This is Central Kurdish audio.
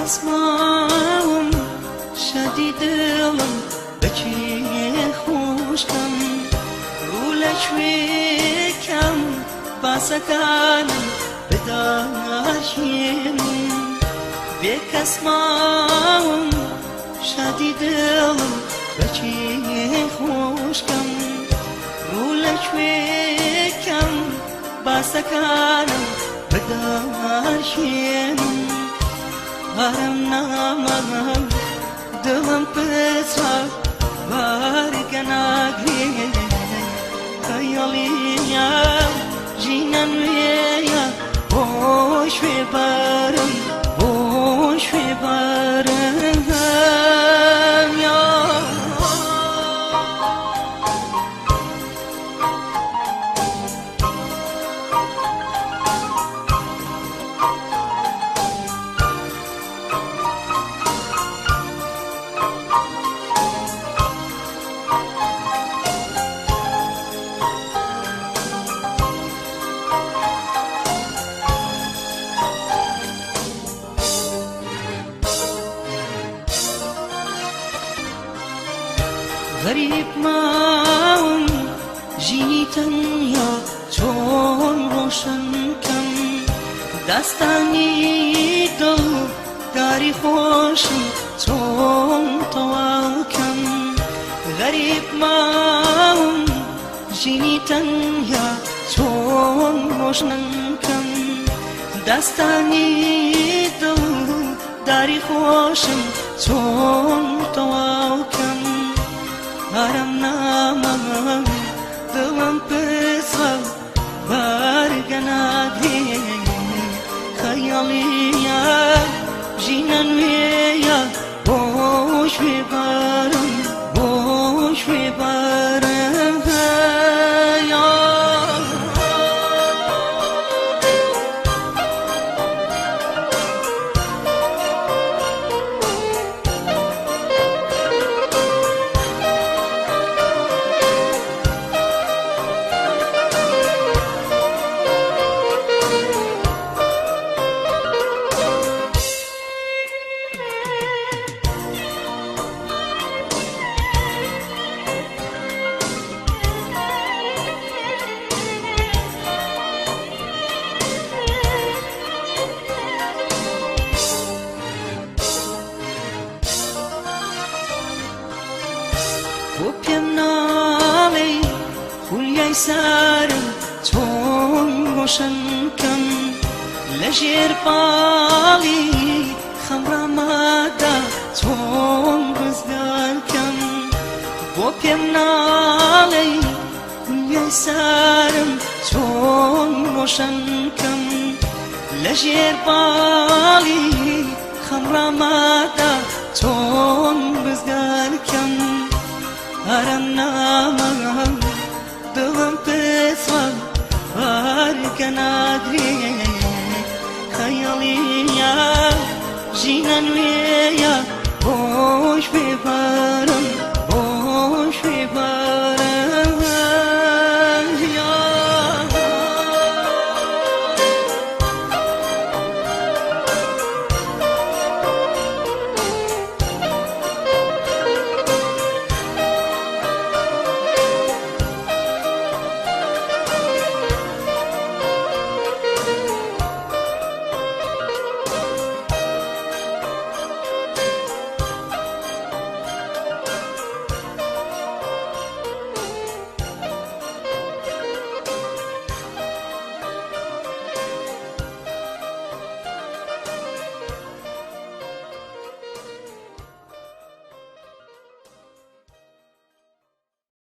اسمعهم شدید دلم بکی خوشکم رولش ویکم باسکانم بداشیم بیک اسمعهم شدید دلم بکی خوشکم رولش ویکم باسکانم بداشیم Haram dalam pesra barganagri kayalinya jinan veya hoş ve barım ya غریب ماهم جینی تنیا چون روشن کم دستانی دل داری خوشم چون طوال کم غریب ماهم جینی تنیا چون روشن کم دستانی دل داری خوشم چون طوال کم Haram namam dalam pesra barganagri khayaliya jinan veya boş ve barım ya Kopyam nami hulyay sarım çon roşan kam lejir pali khamramada çon rızgan kam Kopyam nami hulyay sarım çon roşan kam lejir pali khamramada çon rızgan kam Haram namam dalam pesra barganagri khayaliya jinan veya boş ve barım